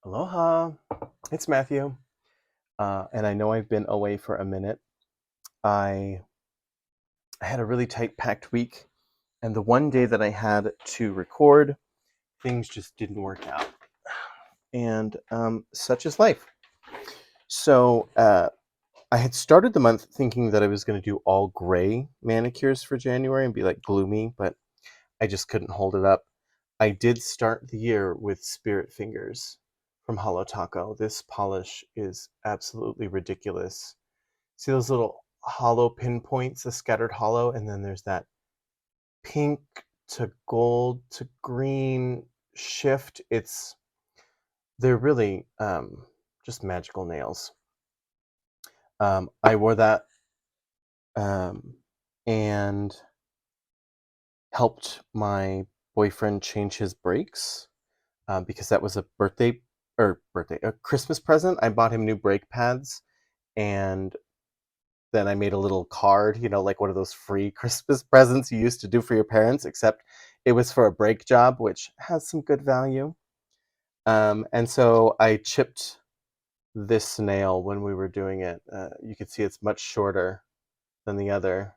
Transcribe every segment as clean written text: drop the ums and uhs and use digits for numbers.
Aloha, it's Matthew, and I know I've been away for a minute. I had a really tight packed week, and the one day that I had to record, things just didn't work out. And such is life. So I had started the month thinking that I was going to do all gray manicures for January and be like gloomy, but I just couldn't hold it up. I did start the year with Spirit Fingers from Holo Taco. This polish is absolutely ridiculous. See those little hollow pinpoints, the scattered hollow, and then there's that pink to gold to green shift. They're really just magical nails. I wore that um, and helped my boyfriend change his brakes because that was a Christmas present. I bought him new brake pads, and then I made a little card, like one of those free Christmas presents you used to do for your parents, except it was for a brake job, which has some good value. And so I chipped this nail when we were doing it. You can see it's much shorter than the other,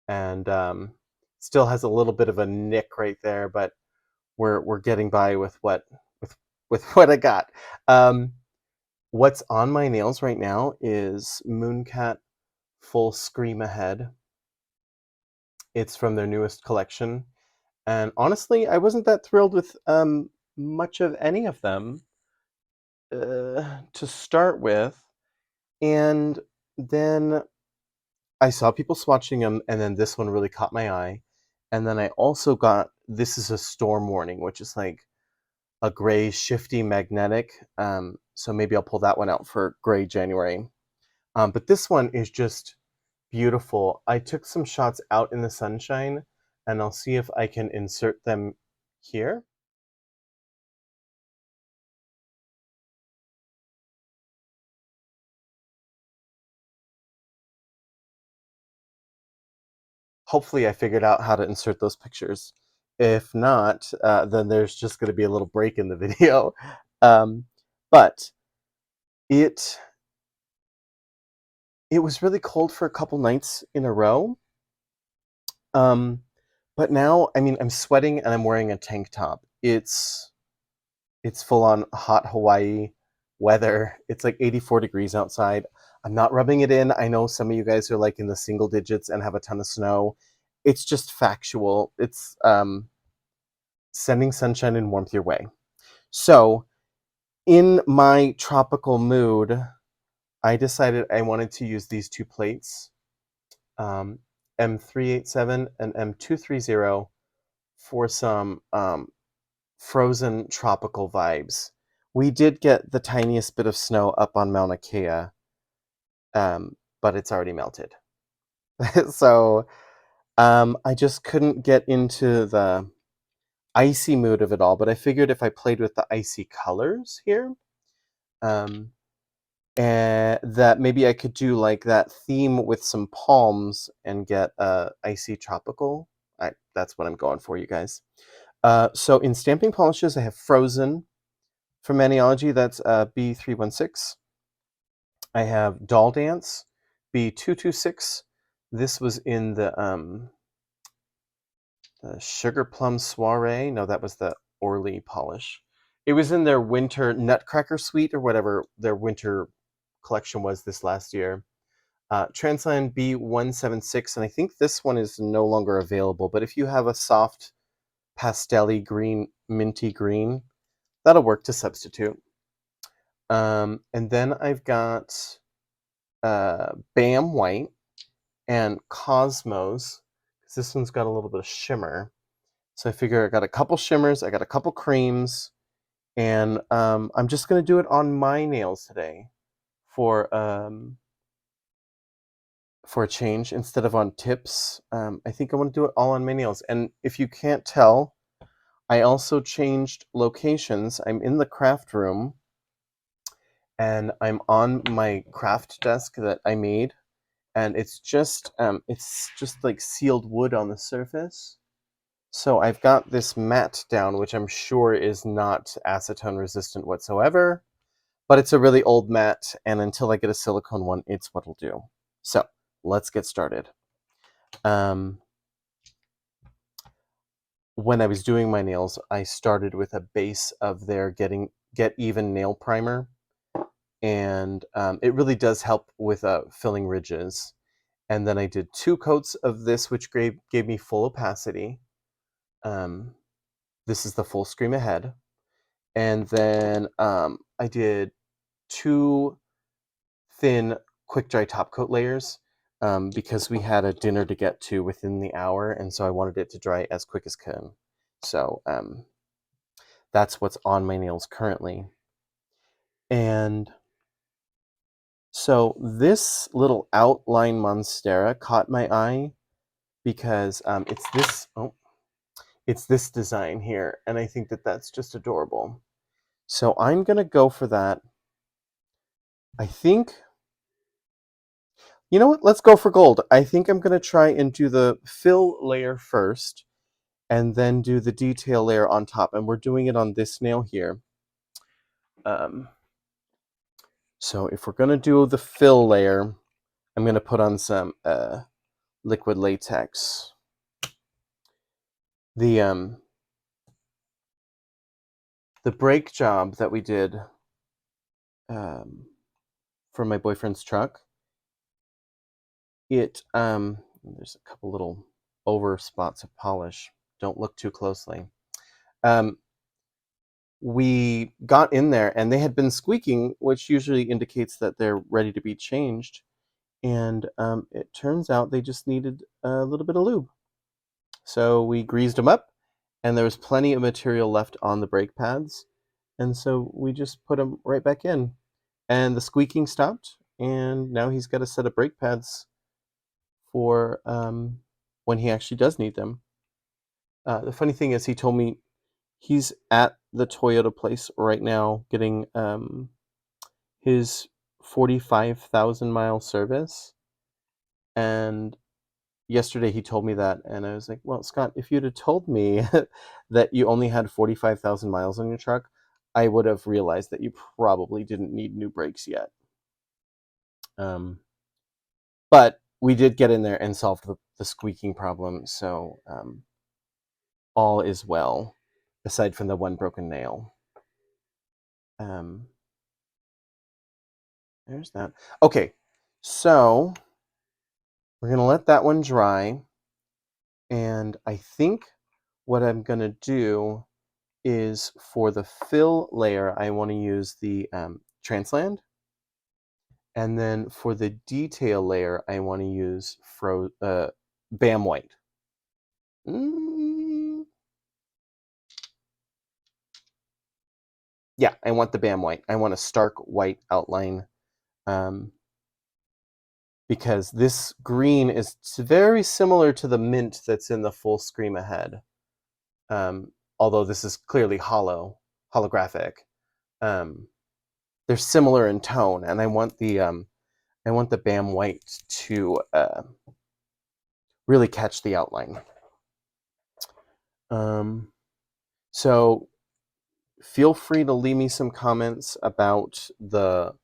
and still has a little bit of a nick right there, but we're getting by with with with what I got. Um, what's on my nails right now is Mooncat Full Scream Ahead. It's from their newest collection, and honestly, I wasn't that thrilled with much of any of them to start with, and then I saw people swatching them, and then this one really caught my eye, and then I also got This Is a Storm Warning, which is like a gray shifty magnetic. So maybe I'll pull that one out for gray January. But this one is just beautiful. I took some shots out in the sunshine, and I'll see if I can insert them here. Hopefully I figured out how to insert those pictures. If not, then there's just going to be a little break in the video. Um, but it it was really cold for a couple nights in a row. Um, but now, I mean, I'm sweating and I'm wearing a tank top. It's full on hot Hawaii weather. It's like 84 degrees outside. I'm not rubbing it in. I know some of you guys are like in the single digits and have a ton of snow. It's just factual. It's sending sunshine and warmth your way. So, in my tropical mood, I decided I wanted to use these two plates, um, M387 and M230, for some frozen tropical vibes. We did get the tiniest bit of snow up on Mauna Kea, but it's already melted. So I just couldn't get into the icy mood of it all, but I figured if I played with the icy colors here, um, and that maybe I could do like that theme with some palms and get icy tropical. That's what I'm going for, you guys. So in stamping polishes, I have Frozen from Maniology. That's B316. I have Doll Dance B226. This was in the Sugar Plum Soiree. No, that was the Orly polish. It was in their winter Nutcracker Suite or whatever their winter collection was this last year. Transline B176, and I think this one is no longer available, but if you have a soft pastel green, minty green, that'll work to substitute. And then I've got Bam White and Cosmos, because this one's got a little bit of shimmer. So I figure I got a couple shimmers, I got a couple creams, and I'm just going to do it on my nails today for a change instead of on tips. I think I want to do it all on my nails. And if you can't tell, I also changed locations. I'm in the craft room, and I'm on my craft desk that I made, and it's just like sealed wood on the surface. So I've got this mat down, which I'm sure is not acetone resistant whatsoever, but it's a really old mat, and until I get a silicone one, it's what'll do. So let's get started. When I was doing my nails, I started with a base of their Get Even nail primer, and it really does help with filling ridges. And then I did 2 coats of this, which gave me full opacity. This is the full scream ahead. And then I did 2 thin quick dry top coat layers because we had a dinner to get to within the hour, and so I wanted it to dry as quick as can. So that's what's on my nails currently. And so this little outline monstera caught my eye because it's this design here, and I think that that's just adorable. So I'm gonna go for that. I think, you know what? Let's go for gold. I think I'm gonna try and do the fill layer first, and then do the detail layer on top. And we're doing it on this nail here. So if we're gonna do the fill layer, I'm gonna put on some liquid latex. The brake job that we did for my boyfriend's truck, there's a couple little over spots of polish. Don't look too closely. We got in there and they had been squeaking, which usually indicates that they're ready to be changed. And it turns out they just needed a little bit of lube. So we greased them up, and there was plenty of material left on the brake pads. And so we just put them right back in. And the squeaking stopped, and now he's got a set of brake pads for when he actually does need them. The funny thing is, he told me he's at the Toyota place right now getting his 45,000 mile service. And yesterday he told me that, and I was like, well, Scott, if you'd have told me that you only had 45,000 miles on your truck, I would have realized that you probably didn't need new brakes yet. But we did get in there and solve the squeaking problem, so all is well, aside from the one broken nail. There's that. Okay, so we're going to let that one dry, and I think what I'm going to do is for the fill layer, I want to use the Transland. And then for the detail layer, I want to use BAM White. Yeah, I want the BAM White. I want a stark white outline because this green is very similar to the mint that's in the full Scream Ahead. Although this is clearly holographic. They're similar in tone, and I want the BAM White to really catch the outline. So feel free to leave me some comments about the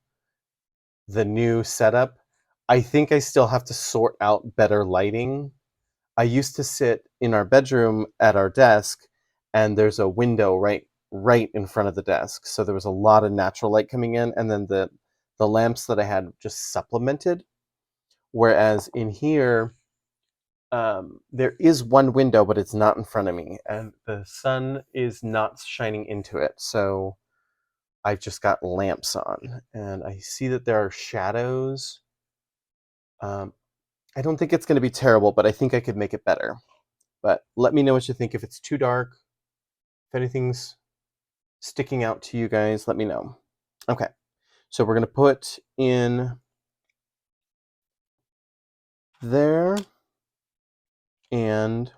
new setup. I think I still have to sort out better lighting. I used to sit in our bedroom at our desk, and there's a window right in front of the desk. So there was a lot of natural light coming in, and then the lamps that I had just supplemented. Whereas in here, there is one window, but it's not in front of me, and the sun is not shining into it. So I've just got lamps on, and I see that there are shadows. I don't think it's going to be terrible, but I think I could make it better. But let me know what you think. If it's too dark, if anything's sticking out to you guys, let me know. Okay, so we're going to put in there, and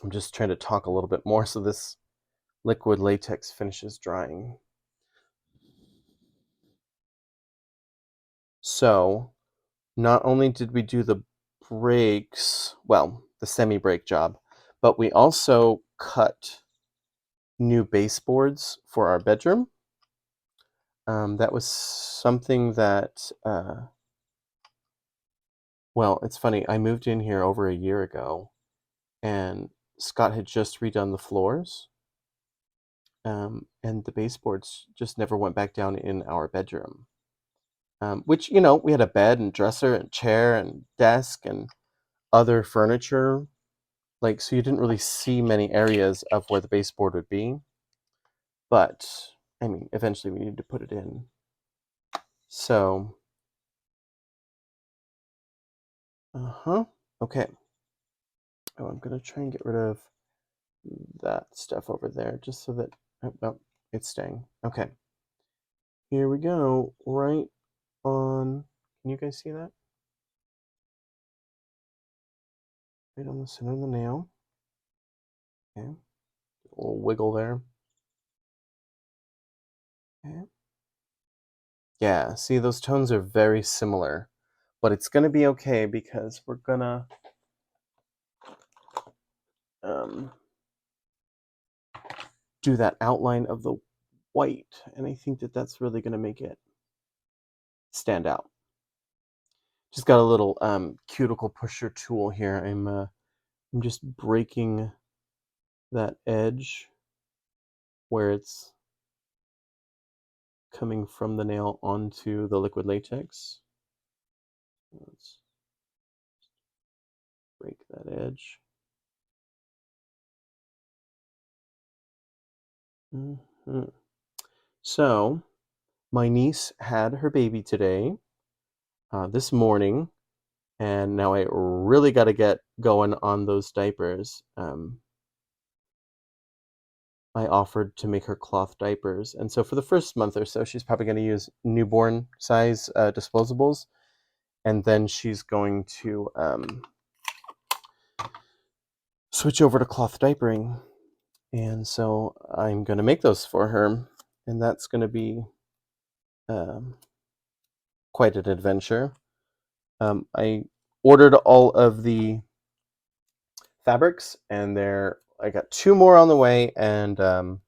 I'm just trying to talk a little bit more so this liquid latex finishes drying. So not only did we do the brakes, well, the semi-brake job, But we also cut new baseboards for our bedroom. That was something that, well, it's funny. I moved in here over a year ago, and Scott had just redone the floors, and the baseboards just never went back down in our bedroom. Which, we had a bed and dresser and chair and desk and other furniture. Like, so you didn't really see many areas of where the baseboard would be. But, I mean, eventually we needed to put it in. So, okay. Oh, I'm going to try and get rid of that stuff over there just so that, oh, it's staying. Okay. Here we go. Right on, can you guys see that? Right on the center of the nail. Okay. A little wiggle there. Okay. Yeah, see, those tones are very similar, but it's going to be okay because we're going to do that outline of the white, and I think that that's really going to make it stand out. Just got a little cuticle pusher tool here. I'm just breaking that edge where it's coming from the nail onto the liquid latex. Let's break that edge. So, my niece had her baby today, this morning, and now I really got to get going on those diapers. I offered to make her cloth diapers, and so for the first month or so, she's probably going to use newborn size disposables, and then she's going to switch over to cloth diapering. And so I'm going to make those for her, and that's going to be quite an adventure. I ordered all of the fabrics, and I got 2 more on the way, and but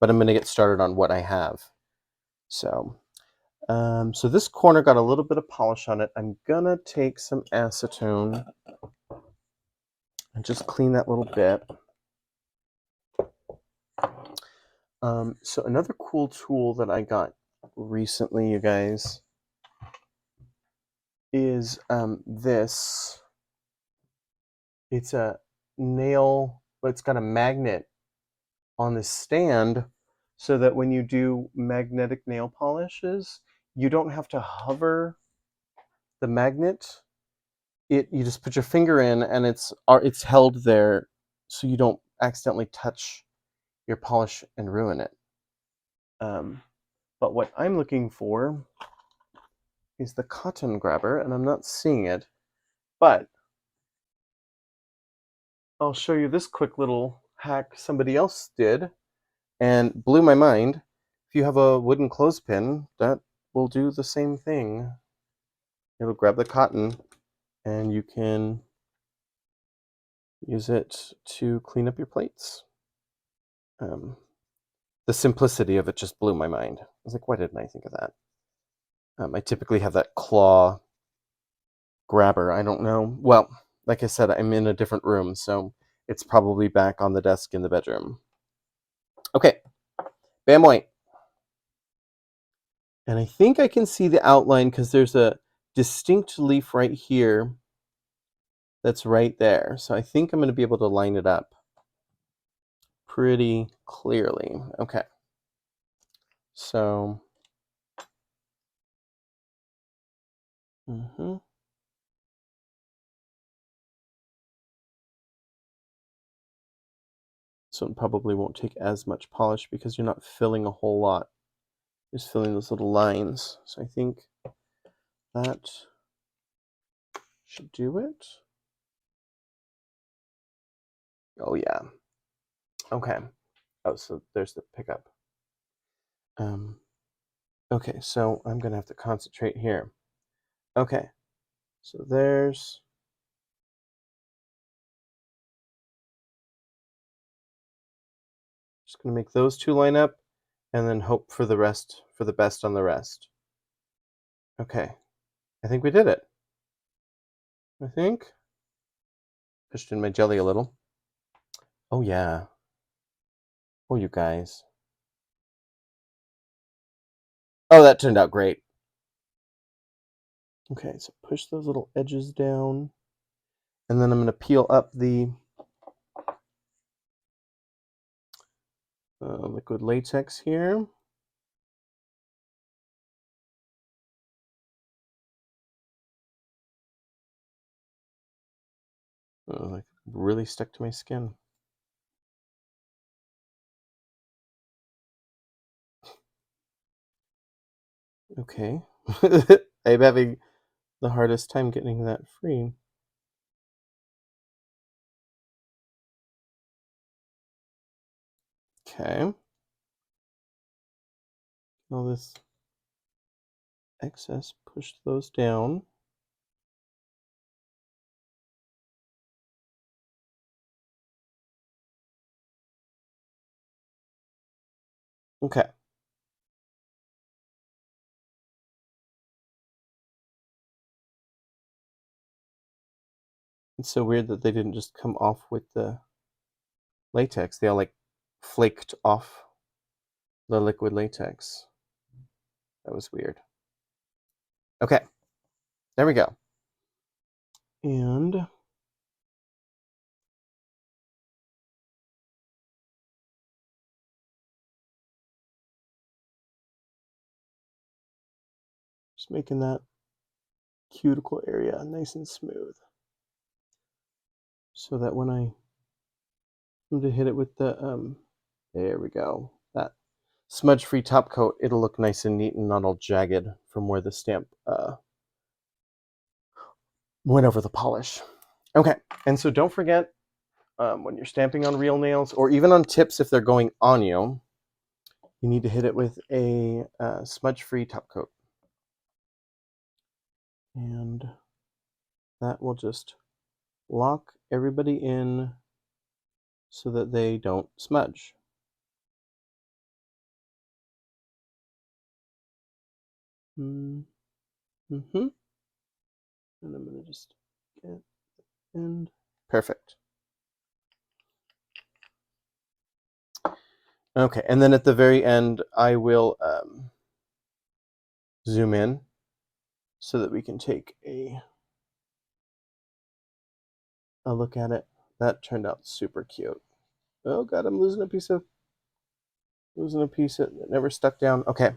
I'm going to get started on what I have. So this corner got a little bit of polish on it. I'm gonna take some acetone and just clean that little bit. So another cool tool that I got recently, you guys, is this. It's a nail, but it's got a magnet on this stand so that when you do magnetic nail polishes, you don't have to hover the magnet. You just put your finger in and it's held there so you don't accidentally touch your polish and ruin it. But what I'm looking for is the cotton grabber, and I'm not seeing it, but I'll show you this quick little hack somebody else did and blew my mind. If you have a wooden clothespin, that will do the same thing. It'll grab the cotton and you can use it to clean up your plates. The simplicity of it just blew my mind. I was like, why didn't I think of that? I typically have that claw grabber. I don't know. Well, like I said, I'm in a different room, so it's probably back on the desk in the bedroom. Okay, bam white. And I think I can see the outline because there's a distinct leaf right here that's right there. So I think I'm going to be able to line it up pretty clearly. Okay. So, so it probably won't take as much polish because you're not filling a whole lot. Just filling those little lines. So I think that should do it. Oh yeah. Okay. Oh, so there's the pickup. Okay, so I'm gonna have to concentrate here. Okay, so there's Just going to make those two line up and then hope for the best on the rest. Okay, I think we did it. I think. Pushed in my jelly a little. Oh yeah. Oh, you guys. Oh, that turned out great. Okay, so push those little edges down. And then I'm going to peel up the liquid latex here. Like really stuck to my skin. Okay. I'm having the hardest time getting that free. Okay. All this excess, push those down. Okay. It's so weird that they didn't just come off with the latex. They all like flaked off the liquid latex. That was weird. Okay. There we go. And just making that cuticle area nice and smooth. So that when I come to hit it with the, there we go. That smudge-free top coat, it'll look nice and neat and not all jagged from where the stamp went over the polish. Okay, and so don't forget, when you're stamping on real nails, or even on tips if they're going on you, you need to hit it with a smudge-free top coat. And that will just lock everybody in so that they don't smudge. Mm-hmm. And I'm going to just get the end. Perfect. Okay, and then at the very end, I will zoom in so that we can take a look at it. That turned out super cute. Oh god, I'm losing a piece that never stuck down. Okay.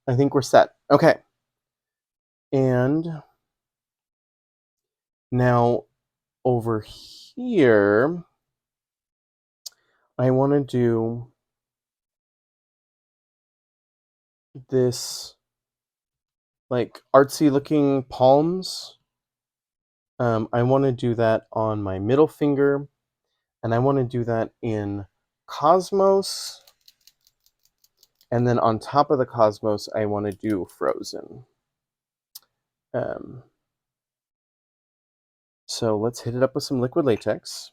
I think we're set. Okay. And now over here, I want to do this like artsy looking palms. I want to do that on my middle finger, and I want to do that in Cosmos. And then on top of the Cosmos, I want to do Frozen. So let's hit it up with some liquid latex.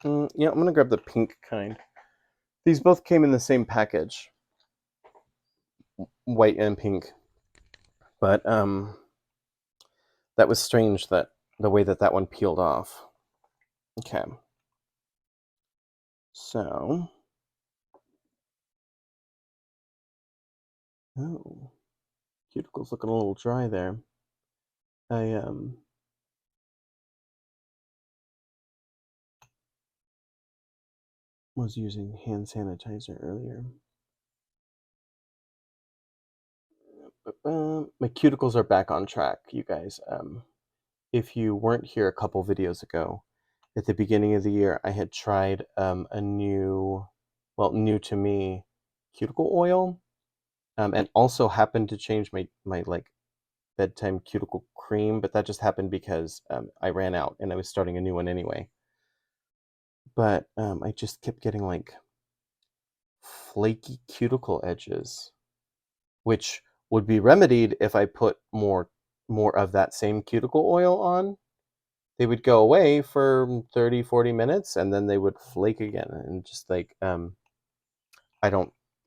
Yeah, I'm going to grab the pink kind. These both came in the same package, white and pink. But that was strange, that the way that one peeled off. Okay. So, oh, cuticle's looking a little dry there. I was using hand sanitizer earlier. My cuticles are back on track, you guys. If you weren't here a couple videos ago, at the beginning of the year, I had tried a new to me, cuticle oil, and also happened to change my like bedtime cuticle cream, but that just happened because I ran out and I was starting a new one anyway. But I just kept getting like flaky cuticle edges, which would be remedied if I put more of that same cuticle oil on. they would go away for 30, 40 minutes and then they would flake again. And just like,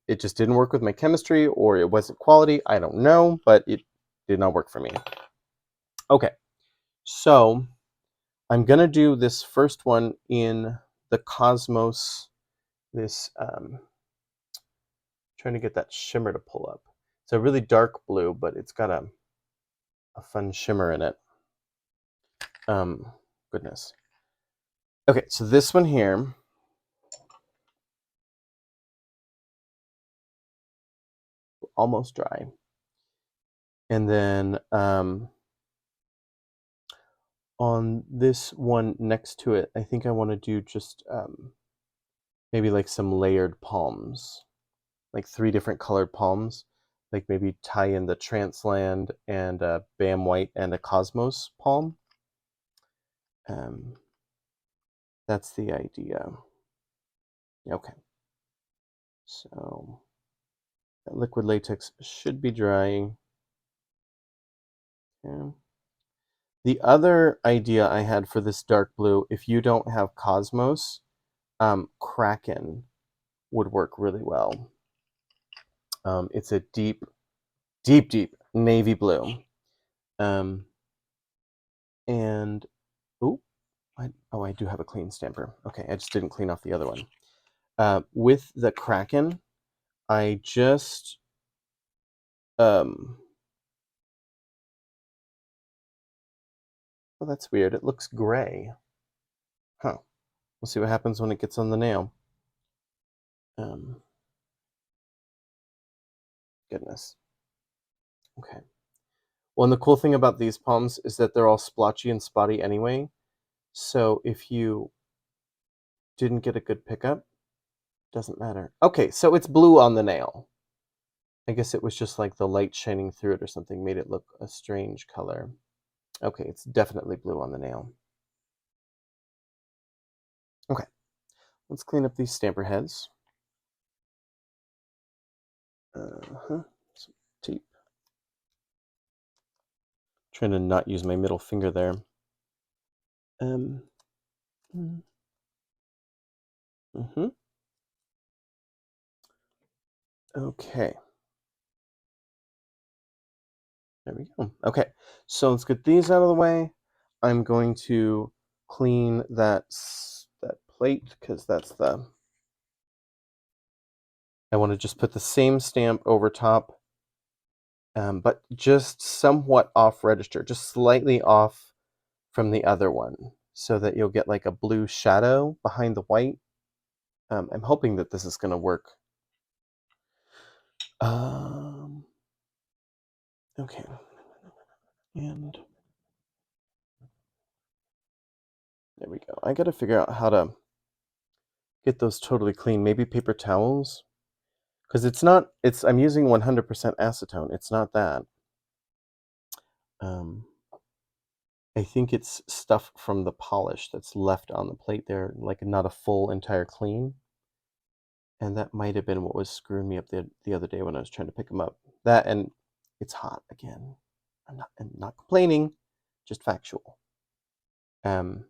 it just didn't work with my chemistry, or it wasn't quality. I don't know, but it did not work for me. Okay, so I'm going to do this first one in the Cosmos, this, trying to get that shimmer to pull up. It's a really dark blue, but it's got a fun shimmer in it. Goodness. Okay, so this one here, almost dry. And then on this one next to it, I think I want to do just maybe like some layered palms, like 3 different colored palms, like maybe tie in the Transland and a Bam White and a Cosmos palm. That's the idea. Okay. So that liquid latex should be drying. Okay. The other idea I had for this dark blue, if you don't have Cosmos, Kraken would work really well. It's a deep, deep, deep navy blue. And, oh, I do have a clean stamper. Okay, I just didn't clean off the other one. With the Kraken, I just, oh, that's weird. It looks gray. Huh. We'll see what happens when it gets on the nail. Goodness. Okay. Well, and the cool thing about these palms is that they're all splotchy and spotty anyway. So if you didn't get a good pickup, doesn't matter. Okay, so it's blue on the nail. I guess it was just like the light shining through it or something made it look a strange color. Okay, it's definitely blue on the nail. Okay, let's clean up these stamper heads. Some tape. Trying to not use my middle finger there. Okay. There we go. Okay, so let's get these out of the way. I'm going to clean that plate because that's the. I want to just put the same stamp over top, but just somewhat off register, just slightly off from the other one, so that you'll get like a blue shadow behind the white. I'm hoping that this is going to work. Okay, and there we go. I got to figure out how to get those totally clean. Maybe paper towels, because it's not. I'm using 100% acetone. It's not that. I think it's stuff from the polish that's left on the plate there, like not a full entire clean. And that might have been what was screwing me up the other day when I was trying to pick them up. That, and it's hot again. I'm not complaining, just factual. I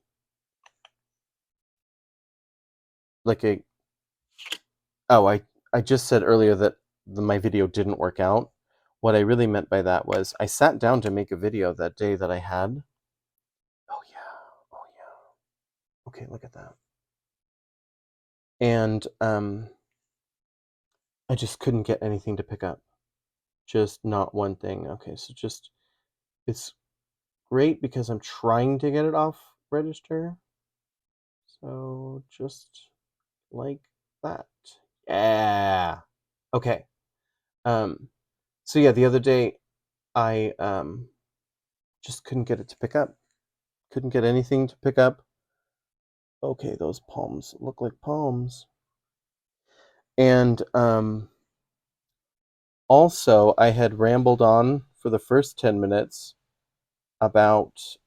just said earlier that my video didn't work out. What I really meant by that was I sat down to make a video that day that I had. Oh yeah. Okay, look at that. And I just couldn't get anything to pick up. Just not one thing. Okay, so just, it's great because I'm trying to get it off register. So just like that. Yeah. Okay. So yeah, the other day I just couldn't get it to pick up. Couldn't get anything to pick up. Okay, those palms look like palms. And also I had rambled on for the first 10 minutes about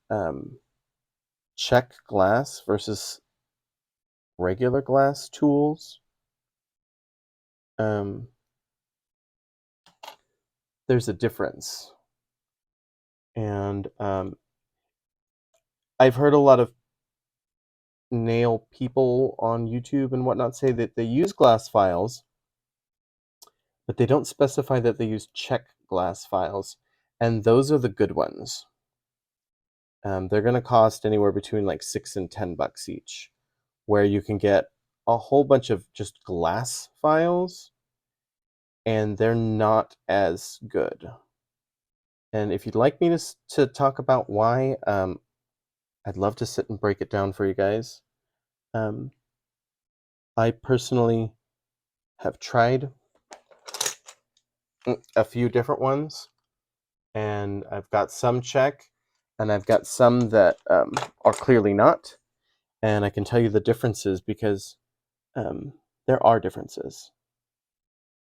check glass versus regular glass tools. There's a difference. And I've heard a lot of nail people on YouTube and whatnot say that they use glass files, but they don't specify that they use check glass files, and those are the good ones. They're going to cost anywhere between like $6 and $10 each, where you can get a whole bunch of just glass files, and they're not as good. And if you'd like me to talk about why, I'd love to sit and break it down for you guys. I personally have tried a few different ones, and I've got some check, and I've got some that are clearly not. And I can tell you the differences because there are differences.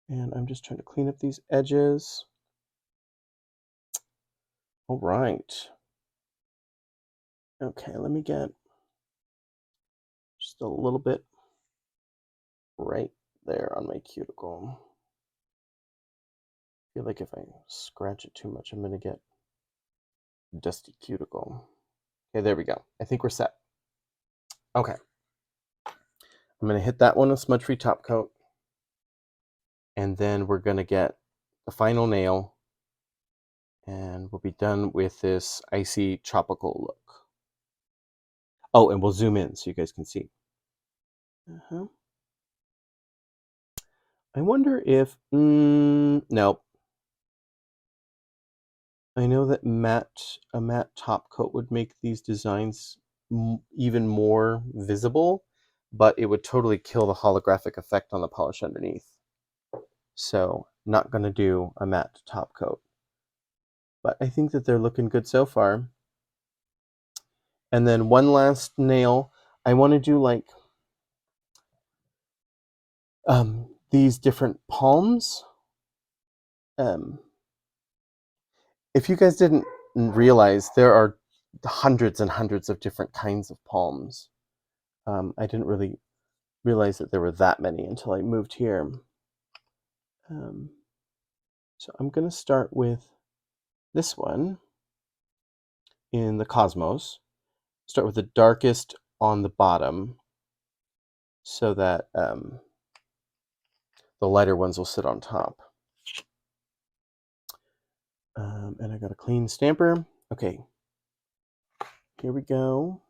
And I'm just trying to clean up these edges. All right. Okay, let me get just a little bit right there on my cuticle. I feel like if I scratch it too much, I'm going to get dusty cuticle. Okay, there we go. I think we're set. Okay. I'm going to hit that one with smudge-free top coat. And then we're going to get the final nail. And we'll be done with this icy tropical look. Oh, and we'll zoom in so you guys can see. I wonder if... nope. I know that a matte top coat would make these designs even more visible, but it would totally kill the holographic effect on the polish underneath. So, not going to do a matte top coat. But I think that they're looking good so far. And then one last nail. I want to do like these different palms. If you guys didn't realize, there are hundreds and hundreds of different kinds of palms. I didn't really realize that there were that many until I moved here. So I'm going to start with this one in the Cosmos. Start with the darkest on the bottom so that the lighter ones will sit on top. And I got a clean stamper. Okay, here we go.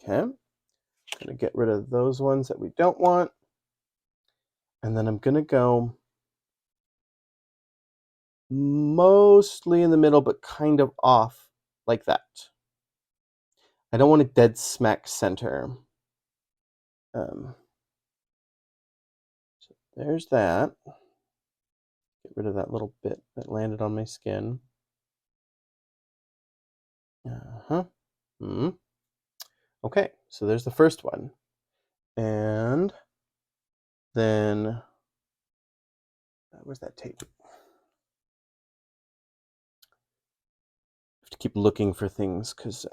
Okay, I'm going to get rid of those ones that we don't want. And then I'm going to go mostly in the middle, but kind of off like that. I don't want a dead smack center. So there's that. Get rid of that little bit that landed on my skin. Okay, so there's the first one. And then, where's that tape? I have to keep looking for things because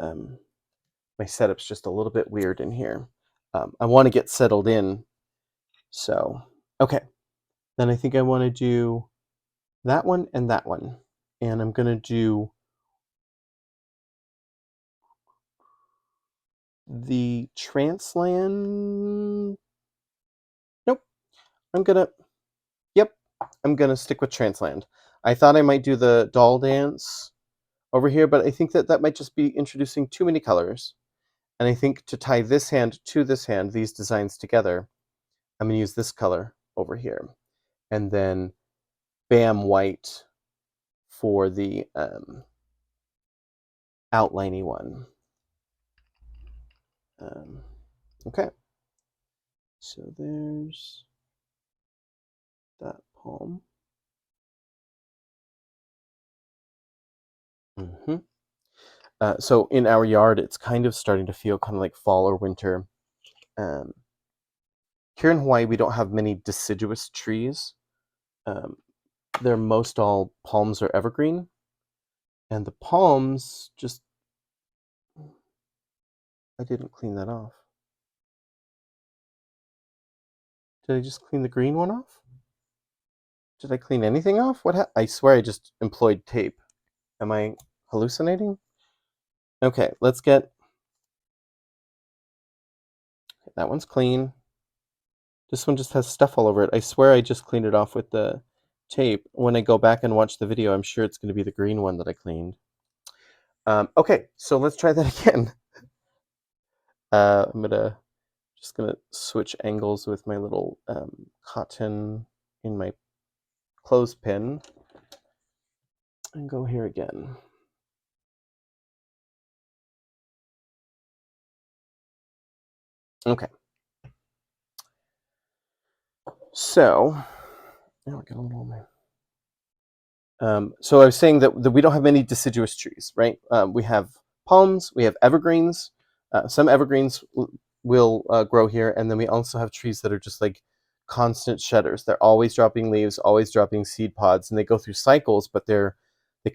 my setup's just a little bit weird in here. I want to get settled in. So, okay. Then I think I want to do that one and that one. And I'm going to do the Transland. Nope. I'm going to stick with Transland. I thought I might do the doll dance over here, but I think that might just be introducing too many colors. And I think to tie this hand to this hand, these designs together, I'm going to use this color over here. And then Bam White for the outliney one. Okay. So there's that palm. So in our yard, it's kind of starting to feel kind of like fall or winter. Here in Hawaii, we don't have many deciduous trees. They're most all palms or evergreen. And the palms just... I didn't clean that off. Did I just clean the green one off? Did I clean anything off? I swear I just employed tape. Am I hallucinating? Okay, let's get... That one's clean. This one just has stuff all over it. I swear I just cleaned it off with the tape. When I go back and watch the video, I'm sure it's going to be the green one that I cleaned. Okay, so let's try that again. I'm just gonna switch angles with my little cotton in my clothespin and go here again. Okay. So now we're getting a little more. So I was saying that we don't have many deciduous trees, right? We have palms, we have evergreens. Some evergreens will grow here, and then we also have trees that are just like constant shedders. They're always dropping leaves, always dropping seed pods, and they go through cycles, but they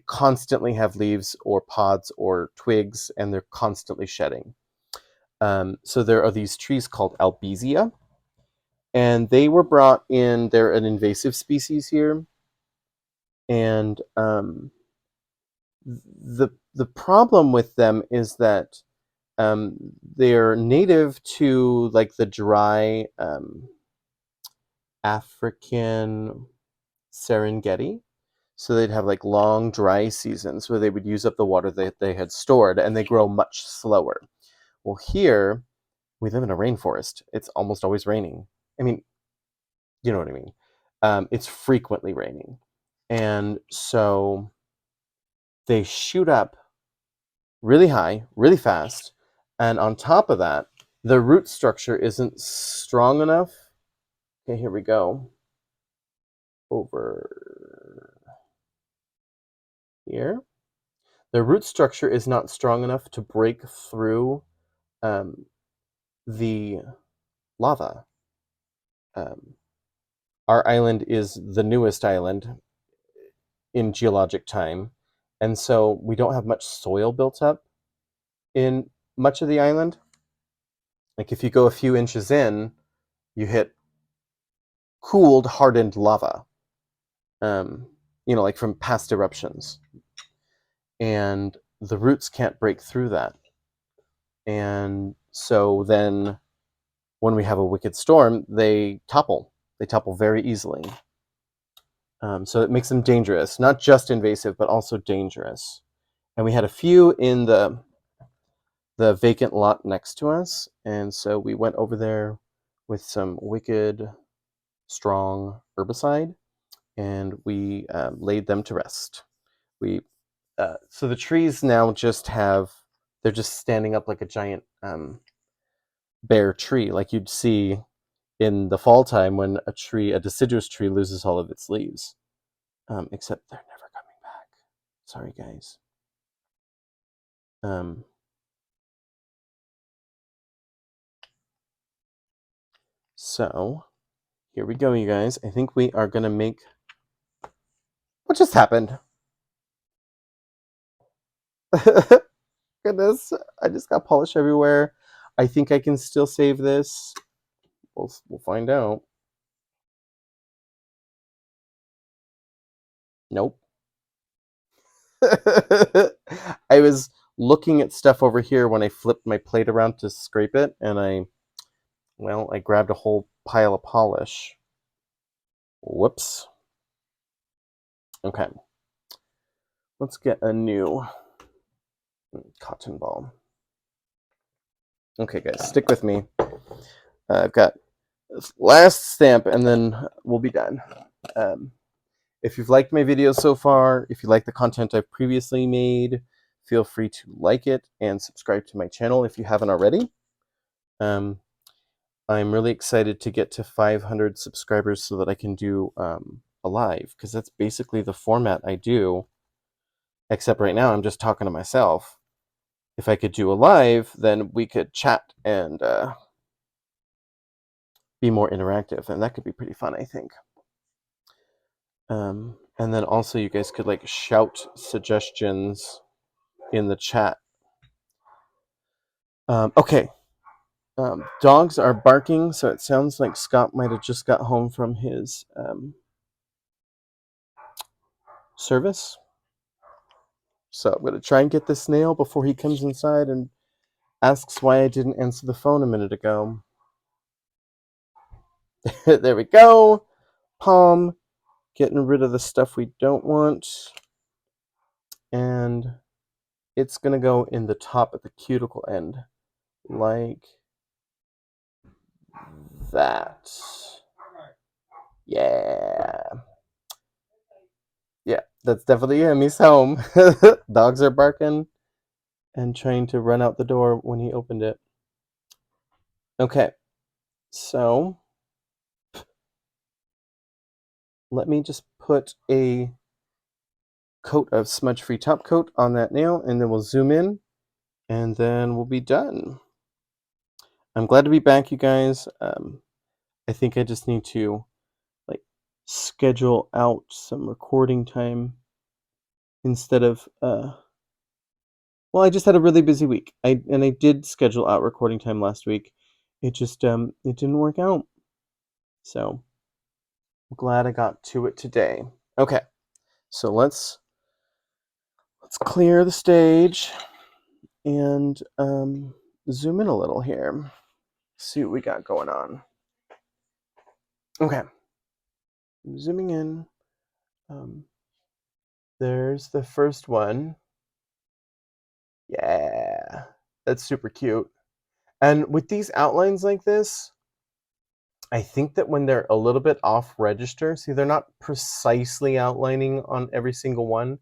constantly have leaves or pods or twigs, and they're constantly shedding. So there are these trees called albizia, and they were brought in. They're an invasive species here, and the problem with them is that they're native to like the dry African Serengeti. So they'd have like long dry seasons where they would use up the water that they had stored, and they grow much slower. Well, here we live in a rainforest. It's almost always raining. I mean, you know what I mean. It's frequently raining, and so they shoot up really high, really fast, and on top of that, the root structure isn't strong enough. Okay, here we go. Over here. The root structure is not strong enough to break through the lava. Our island is the newest island in geologic time, and so we don't have much soil built up in much of the island. Like if you go a few inches in, you hit cooled, hardened lava, like from past eruptions. And the roots can't break through that. And so then when we have a wicked storm, they topple. They topple very easily. So it makes them dangerous, not just invasive, but also dangerous. And we had a few in the vacant lot next to us, and so we went over there with some wicked, strong herbicide, and we laid them to rest. So the trees now they're just standing up like a giant bare tree, like you'd see in the fall time when a deciduous tree loses all of its leaves. Except they're never coming back. Sorry, guys. So here we go, you guys. I think we are gonna make... What just happened? Goodness, I just got polish everywhere. I think I can still save this. We'll find out. Nope. I was looking at stuff over here when I flipped my plate around to scrape it, and I grabbed a whole pile of polish. Whoops. Okay. Let's get a new cotton ball. Okay, guys, stick with me. I've got this last stamp, and then we'll be done. If you've liked my videos so far, if you like the content I've previously made, feel free to like it and subscribe to my channel if you haven't already. I'm really excited to get to 500 subscribers so that I can do a live, because that's basically the format I do, except right now I'm just talking to myself. If I could do a live, then we could chat and be more interactive, and that could be pretty fun, I think. And then also you guys could like shout suggestions in the chat. Okay. Dogs are barking, so it sounds like Scott might have just got home from his service. So I'm going to try and get this nail before he comes inside and asks why I didn't answer the phone a minute ago. There we go. Palm. Getting rid of the stuff we don't want. And it's going to go in the top at the cuticle end. Like that. Yeah. Yeah, that's definitely him. He's home. Dogs are barking and trying to run out the door when he opened it. Okay, so let me just put a coat of smudge-free top coat on that nail, and then we'll zoom in, and then we'll be done. I'm glad to be back, you guys. I think I just need to like schedule out some recording time instead of well, I just had a really busy week. I did schedule out recording time last week. It just it didn't work out. So I'm glad I got to it today. Okay, so let's clear the stage and zoom in a little here. See what we got going on. Okay, I'm zooming in. There's the first one. Yeah, that's super cute. And with these outlines like this, I think that when they're a little bit off register, see, they're not precisely outlining on every single one,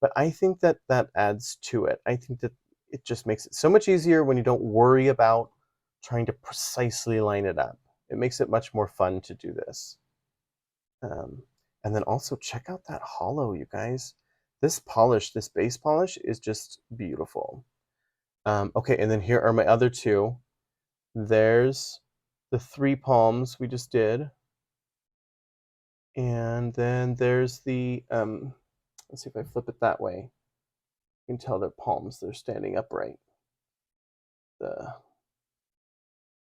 but I think that that adds to it. I think that it just makes it so much easier when you don't worry about trying to precisely line it up. It makes it much more fun to do this. And then also check out that hollow, you guys. This polish, this base polish is just beautiful. Okay, and then here are my other two. There's the 3 palms we just did. And then there's the, let's see if I flip it that way. You can tell they're palms, they're standing upright.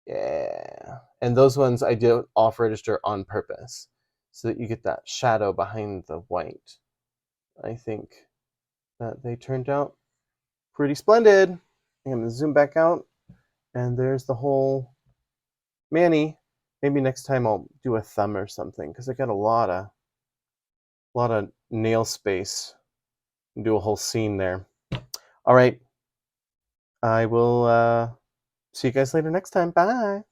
Yeah. And those ones I did off register on purpose so that you get that shadow behind the white. I think that they turned out pretty splendid. I'm going to zoom back out, and there's the whole Manny. Maybe next time I'll do a thumb or something because I got a lot of nail space and do a whole scene there. All right, I will see you guys later next time. Bye.